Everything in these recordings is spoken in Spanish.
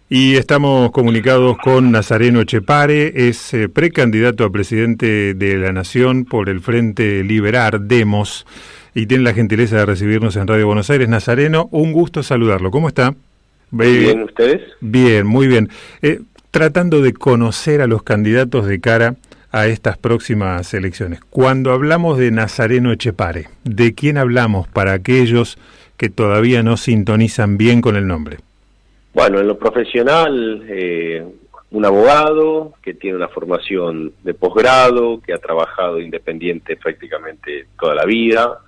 Y estamos comunicados con Nazareno Echepare, es precandidato a presidente de la Nación por el Frente Liberar, Demos, y tiene la gentileza de recibirnos en Radio Buenos Aires. Nazareno, un gusto saludarlo. ¿Cómo está? Muy bien, ¿ustedes? Bien, muy bien. Tratando de conocer a los candidatos de cara a estas próximas elecciones. Cuando hablamos de Nazareno Echepare, ¿de quién hablamos para aquellos que todavía no sintonizan bien con el nombre? Bueno, en lo profesional, un abogado que tiene una formación de posgrado, que ha trabajado independiente prácticamente toda la vida,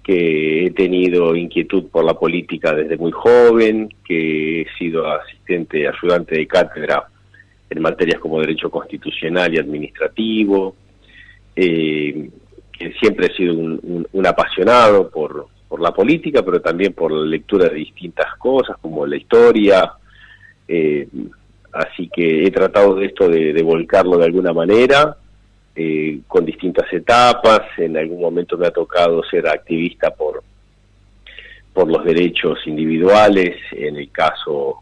que he tenido inquietud por la política desde muy joven, que he sido ayudante de cátedra en materias como derecho constitucional y administrativo, que siempre he sido un apasionado por la política, pero también por la lectura de distintas cosas, como la historia, así que he tratado de esto de volcarlo de alguna manera, con distintas etapas. En algún momento me ha tocado ser activista por los derechos individuales, en el caso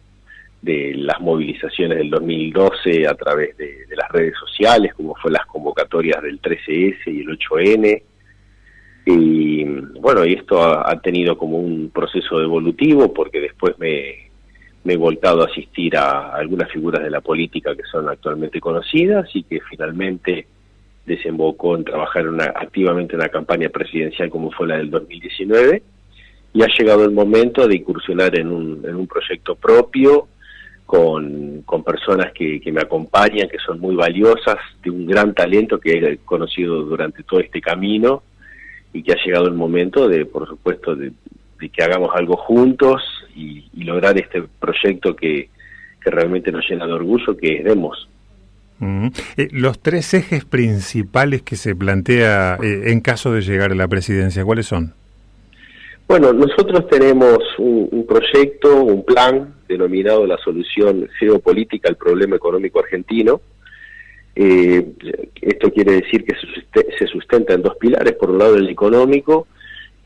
de las movilizaciones del 2012 a través de las redes sociales, como fue las convocatorias del 13S y el 8N, y bueno, y esto ha tenido como un proceso evolutivo, porque después me he voltado a asistir a algunas figuras de la política que son actualmente conocidas y que finalmente desembocó en trabajar activamente en una campaña presidencial como fue la del 2019, y ha llegado el momento de incursionar en un proyecto propio con personas que me acompañan, que son muy valiosas, de un gran talento que he conocido durante todo este camino, y que ha llegado el momento de, por supuesto, de que hagamos algo juntos y lograr este proyecto que realmente nos llena de orgullo, que es Demos. Los tres ejes principales que se plantea en caso de llegar a la presidencia, ¿cuáles son? Bueno, nosotros tenemos un proyecto, un plan denominado la solución geopolítica al problema económico argentino. Esto quiere decir que se sustenta en dos pilares. Por un lado, el económico,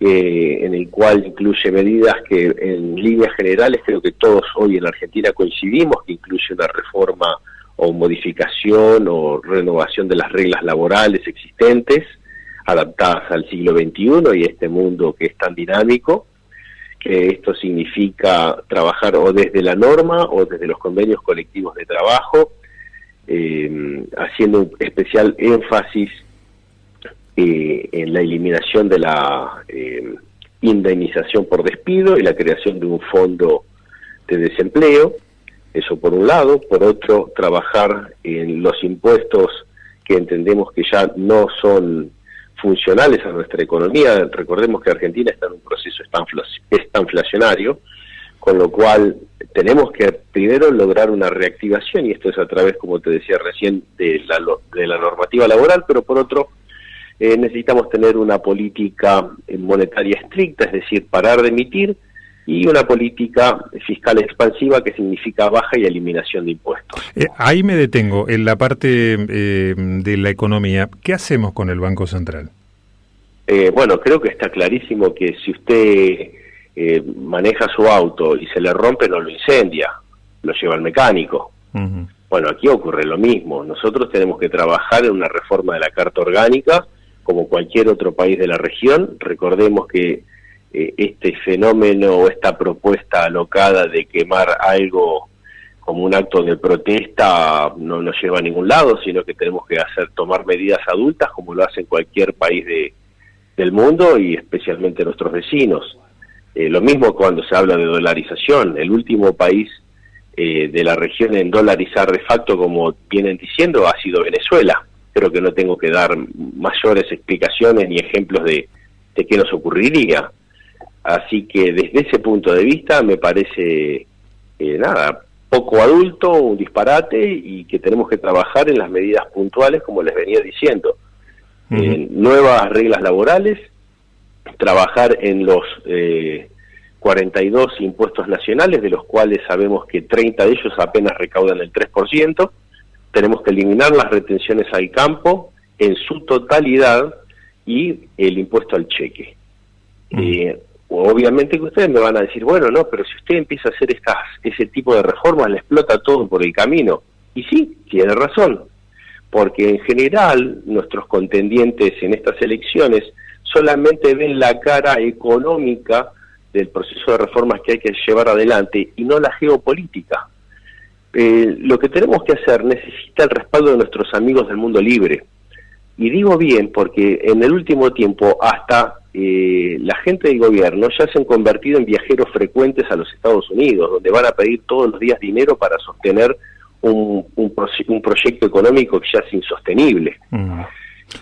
en el cual incluye medidas que en líneas generales creo que todos hoy en Argentina coincidimos, que incluye una reforma o modificación o renovación de las reglas laborales existentes, adaptadas al siglo XXI y este mundo que es tan dinámico, que esto significa trabajar o desde la norma o desde los convenios colectivos de trabajo, haciendo un especial énfasis en la eliminación de la indemnización por despido y la creación de un fondo de desempleo. Eso por un lado. Por otro, trabajar en los impuestos que entendemos que ya no son funcionales a nuestra economía. Recordemos que Argentina está en un proceso estanflacionario, con lo cual tenemos que primero lograr una reactivación, y esto es a través, como te decía recién, de la normativa laboral, pero por otro, necesitamos tener una política monetaria estricta, es decir, parar de emitir, y una política fiscal expansiva, que significa baja y eliminación de impuestos. Ahí me detengo, en la parte de la economía. ¿Qué hacemos con el Banco Central? Bueno, creo que está clarísimo que si usted maneja su auto y se le rompe, no lo incendia, lo lleva al mecánico. Uh-huh. Bueno, aquí ocurre lo mismo. Nosotros tenemos que trabajar en una reforma de la Carta Orgánica, como cualquier otro país de la región. Recordemos que este fenómeno o esta propuesta alocada de quemar algo como un acto de protesta no nos lleva a ningún lado, sino que tenemos que tomar medidas adultas, como lo hace cualquier país del mundo, y especialmente nuestros vecinos. Lo mismo cuando se habla de dolarización. El último país de la región en dolarizar de facto, como vienen diciendo, ha sido Venezuela. Creo que no tengo que dar mayores explicaciones ni ejemplos de qué nos ocurriría. Así que desde ese punto de vista me parece, poco adulto, un disparate, y que tenemos que trabajar en las medidas puntuales, como les venía diciendo. Uh-huh. Nuevas reglas laborales, trabajar en los 42 impuestos nacionales, de los cuales sabemos que 30 de ellos apenas recaudan el 3%. Tenemos que eliminar las retenciones al campo en su totalidad y el impuesto al cheque. obviamente que ustedes me van a decir, bueno, no, pero si usted empieza a hacer ese tipo de reformas, le explota todo por el camino. Y sí, tiene razón, porque en general nuestros contendientes en estas elecciones solamente ven la cara económica del proceso de reformas que hay que llevar adelante y no la geopolítica. Lo que tenemos que hacer necesita el respaldo de nuestros amigos del mundo libre. Y digo bien porque en el último tiempo hasta la gente del gobierno ya se han convertido en viajeros frecuentes a los Estados Unidos, donde van a pedir todos los días dinero para sostener un proyecto económico que ya es insostenible.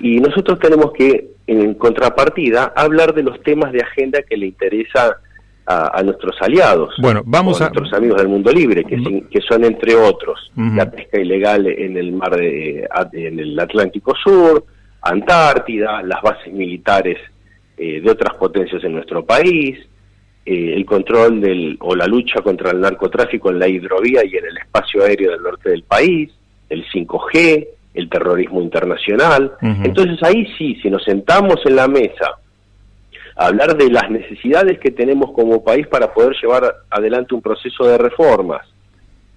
Y nosotros tenemos que, en contrapartida, hablar de los temas de agenda que le interesa a nuestros aliados, bueno, vamos a nuestros amigos del mundo libre, que son entre otros la pesca ilegal en el mar en el Atlántico Sur, Antártida, las bases militares de otras potencias en nuestro país, el control o la lucha contra el narcotráfico en la hidrovía y en el espacio aéreo del norte del país, el 5G, el terrorismo internacional. Entonces ahí sí, si nos sentamos en la mesa a hablar de las necesidades que tenemos como país para poder llevar adelante un proceso de reformas,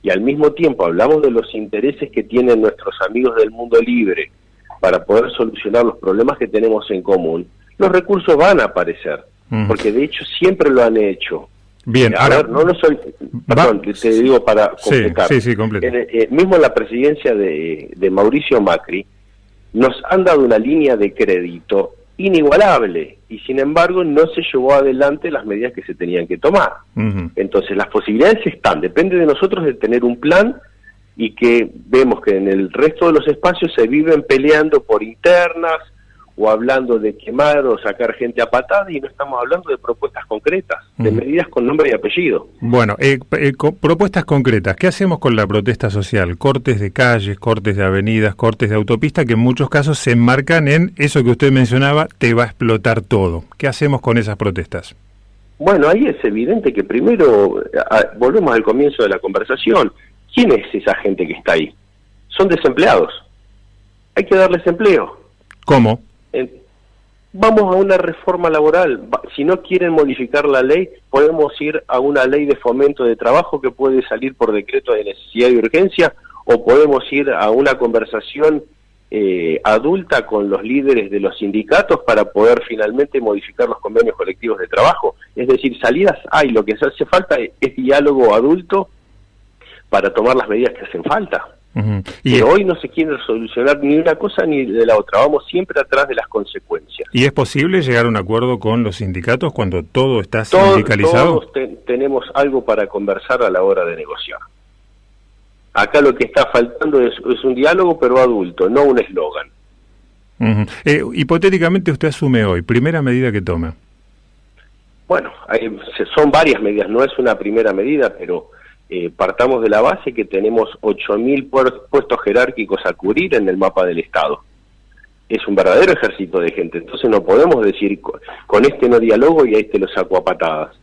y al mismo tiempo hablamos de los intereses que tienen nuestros amigos del mundo libre para poder solucionar los problemas que tenemos en común, los recursos van a aparecer, porque de hecho siempre lo han hecho. Bien, ahora perdón, te digo para completar. Sí, completo. Mismo en la presidencia de Mauricio Macri, nos han dado una línea de crédito inigualable, y sin embargo no se llevó adelante las medidas que se tenían que tomar. Entonces las posibilidades están, depende de nosotros de tener un plan, y que vemos que en el resto de los espacios se viven peleando por internas, o hablando de quemar o sacar gente a patada, y no estamos hablando de propuestas concretas, de medidas con nombre y apellido. Bueno, propuestas concretas. ¿Qué hacemos con la protesta social? Cortes de calles, cortes de avenidas, cortes de autopista, que en muchos casos se enmarcan en eso que usted mencionaba, te va a explotar todo. ¿Qué hacemos con esas protestas? Bueno, ahí es evidente que primero, volvemos al comienzo de la conversación, ¿quién es esa gente que está ahí? Son desempleados. Hay que darles empleo. ¿Cómo? Vamos a una reforma laboral. Si no quieren modificar la ley, podemos ir a una ley de fomento de trabajo que puede salir por decreto de necesidad y urgencia, o podemos ir a una conversación adulta con los líderes de los sindicatos para poder finalmente modificar los convenios colectivos de trabajo. Es decir, salidas hay, lo que hace falta es diálogo adulto para tomar las medidas que hacen falta. Pero hoy no se quiere solucionar ni una cosa ni de la otra, vamos siempre atrás de las consecuencias. ¿Y es posible llegar a un acuerdo con los sindicatos cuando todo está sindicalizado? Todos tenemos algo para conversar a la hora de negociar. Acá lo que está faltando es un diálogo, pero adulto, no un eslogan. Hipotéticamente usted asume hoy, primera medida que toma. Bueno, son varias medidas, no es una primera medida, pero partamos de la base que tenemos 8.000 puestos jerárquicos a cubrir en el mapa del Estado. Es un verdadero ejército de gente, entonces no podemos decir con este no dialogo y a este lo saco a patadas.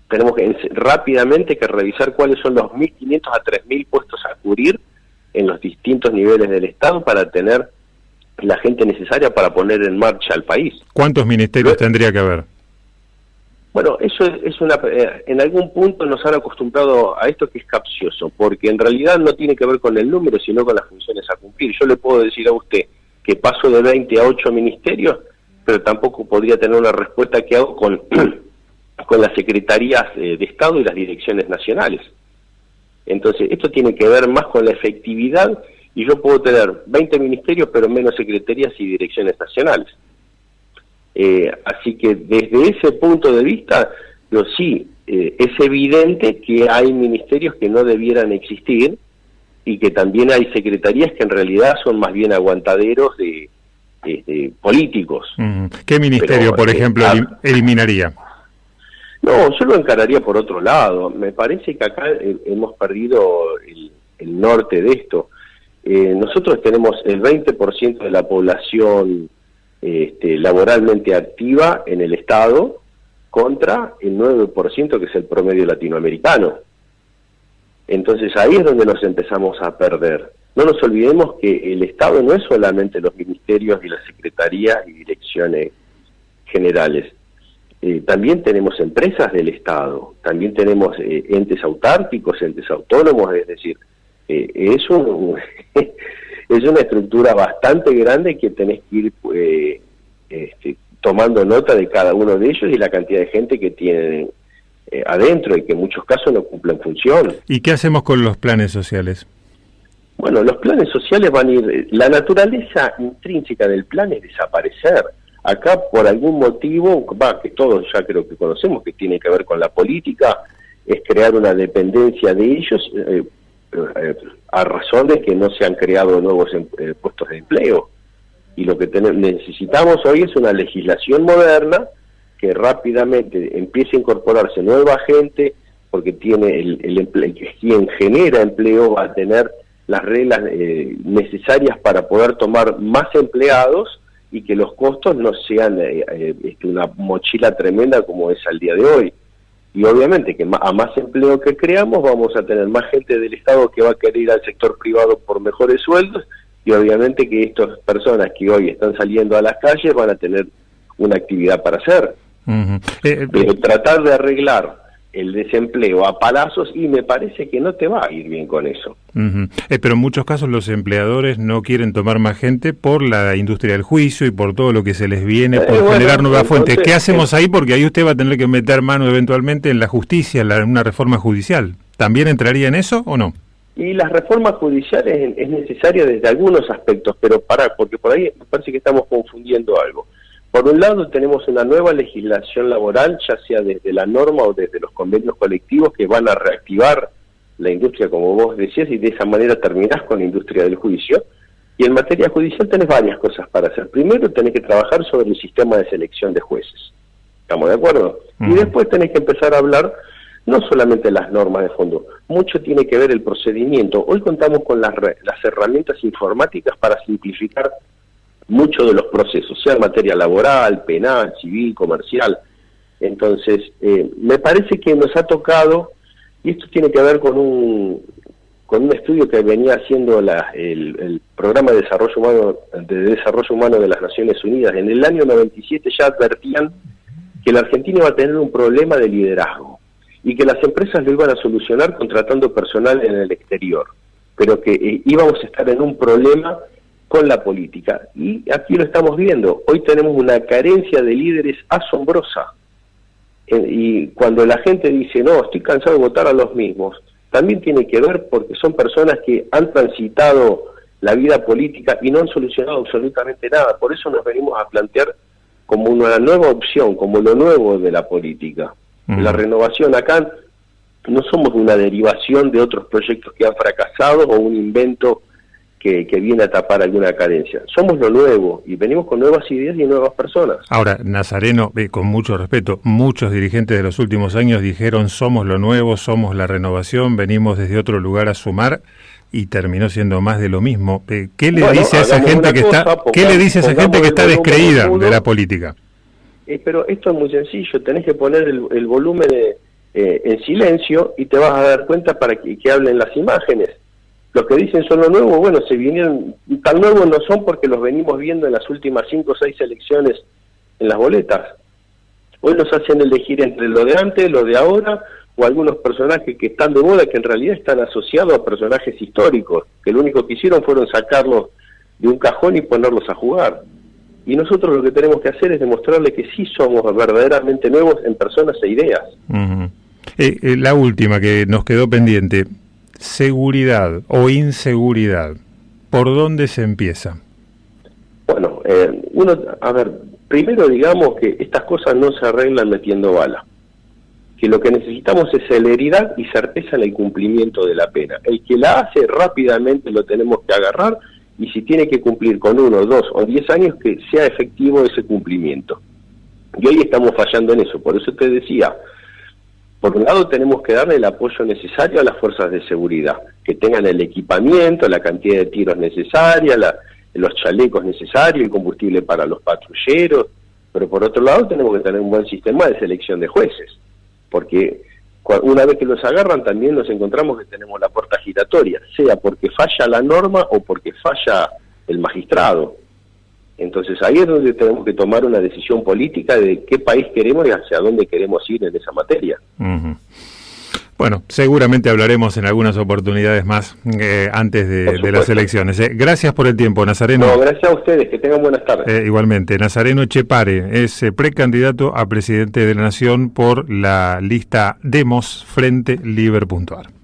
Tenemos rápidamente que revisar cuáles son los 1.500 a 3.000 puestos a cubrir en los distintos niveles del Estado para tener la gente necesaria para poner en marcha al país. ¿Cuántos ministerios tendría que haber? Bueno, eso es en algún punto nos han acostumbrado a esto que es capcioso, porque en realidad no tiene que ver con el número, sino con las funciones a cumplir. Yo le puedo decir a usted que paso de 20 a 8 ministerios, pero tampoco podría tener una respuesta que hago con las secretarías de Estado y las direcciones nacionales. Entonces, esto tiene que ver más con la efectividad, y yo puedo tener 20 ministerios, pero menos secretarías y direcciones nacionales. Así que desde ese punto de vista, es evidente que hay ministerios que no debieran existir, y que también hay secretarías que en realidad son más bien aguantaderos de políticos. ¿Qué ministerio, por ejemplo, eliminaría? No, yo lo encararía por otro lado. Me parece que acá hemos perdido el norte de esto. Nosotros tenemos el 20% de la población laboralmente activa en el Estado contra el 9% que es el promedio latinoamericano. Entonces ahí es donde nos empezamos a perder. No nos olvidemos que el Estado no es solamente los ministerios y las secretarías y direcciones generales. también tenemos empresas del Estado, también tenemos entes autárquicos, entes autónomos, es decir, es una estructura bastante grande que tenés que ir tomando nota de cada uno de ellos y la cantidad de gente que tienen adentro y que en muchos casos no cumplen función. ¿Y qué hacemos con los planes sociales? Bueno, los planes sociales van a ir... La naturaleza intrínseca del plan es desaparecer. Acá, por algún motivo, que todos ya creo que conocemos, que tiene que ver con la política, es crear una dependencia de ellos a razón de que no se han creado nuevos puestos de empleo. Y lo que necesitamos hoy es una legislación moderna que rápidamente empiece a incorporarse nueva gente, porque tiene quien genera empleo va a tener las reglas necesarias para poder tomar más empleados y que los costos no sean una mochila tremenda como es al día de hoy. Y obviamente que a más empleo que creamos vamos a tener más gente del Estado que va a querer ir al sector privado por mejores sueldos, y obviamente que estas personas que hoy están saliendo a las calles van a tener una actividad para hacer. Pero tratar de arreglar el desempleo a palazos, y me parece que no te va a ir bien con eso. Pero en muchos casos los empleadores no quieren tomar más gente por la industria del juicio y por todo lo que se les viene, por generar nuevas fuentes. ¿Qué hacemos ahí? Porque ahí usted va a tener que meter mano eventualmente en la justicia, en una reforma judicial. ¿También entraría en eso o no? Y las reformas judiciales es necesaria desde algunos aspectos, pero porque por ahí me parece que estamos confundiendo algo. Por un lado tenemos una nueva legislación laboral, ya sea desde la norma o desde los convenios colectivos, que van a reactivar la industria, como vos decías, y de esa manera terminás con la industria del juicio. Y en materia judicial tenés varias cosas para hacer. Primero tenés que trabajar sobre el sistema de selección de jueces. ¿Estamos de acuerdo? Y después tenés que empezar a hablar no solamente de las normas de fondo, mucho tiene que ver el procedimiento. Hoy contamos con las herramientas informáticas para simplificar mucho de los procesos, sea en materia laboral, penal, civil, comercial. Entonces, me parece que nos ha tocado, y esto tiene que ver con un estudio que venía haciendo el Programa de Desarrollo Humano de las Naciones Unidas. En el año 97 ya advertían que la Argentina iba a tener un problema de liderazgo y que las empresas lo iban a solucionar contratando personal en el exterior, pero que íbamos a estar en un problema con la política. Y aquí lo estamos viendo. Hoy tenemos una carencia de líderes asombrosa. Y cuando la gente dice, no, estoy cansado de votar a los mismos, también tiene que ver porque son personas que han transitado la vida política y no han solucionado absolutamente nada. Por eso nos venimos a plantear como una nueva opción, como lo nuevo de la política. La renovación acá no somos una derivación de otros proyectos que han fracasado o un invento que viene a tapar alguna carencia. Somos lo nuevo y venimos con nuevas ideas y nuevas personas. Ahora, Nazareno, con mucho respeto, muchos dirigentes de los últimos años dijeron somos lo nuevo, somos la renovación, venimos desde otro lugar a sumar, y terminó siendo más de lo mismo. ¿Qué le dice a esa gente que está descreída de la política? Pero esto es muy sencillo, tenés que poner el volumen en silencio y te vas a dar cuenta para que hablen las imágenes. Los que dicen son lo nuevo, bueno, se vinieron, tan nuevos no son porque los venimos viendo en las últimas 5 o 6 elecciones en las boletas. Hoy nos hacen elegir entre lo de antes, lo de ahora, o algunos personajes que están de moda que en realidad están asociados a personajes históricos, que lo único que hicieron fueron sacarlos de un cajón y ponerlos a jugar. Y nosotros lo que tenemos que hacer es demostrarle que sí somos verdaderamente nuevos en personas e ideas. La última que nos quedó pendiente, seguridad o inseguridad, ¿por dónde se empieza? Bueno, primero digamos que estas cosas no se arreglan metiendo bala, que lo que necesitamos es celeridad y certeza en el cumplimiento de la pena. El que la hace rápidamente lo tenemos que agarrar, y si tiene que cumplir con 1, 2 o 10 años, que sea efectivo ese cumplimiento. Y hoy estamos fallando en eso, por eso te decía, por un lado tenemos que darle el apoyo necesario a las fuerzas de seguridad, que tengan el equipamiento, la cantidad de tiros necesaria, los chalecos necesarios, el combustible para los patrulleros, pero por otro lado tenemos que tener un buen sistema de selección de jueces, porque una vez que los agarran también nos encontramos que tenemos la puerta giratoria, sea porque falla la norma o porque falla el magistrado. Entonces ahí es donde tenemos que tomar una decisión política de qué país queremos y hacia dónde queremos ir en esa materia. Uh-huh. Bueno, seguramente hablaremos en algunas oportunidades más antes de las elecciones. Gracias por el tiempo, Nazareno. No, gracias a ustedes, que tengan buenas tardes. Igualmente, Nazareno Echepare es precandidato a presidente de la Nación por la lista Demos Frente Liber.ar.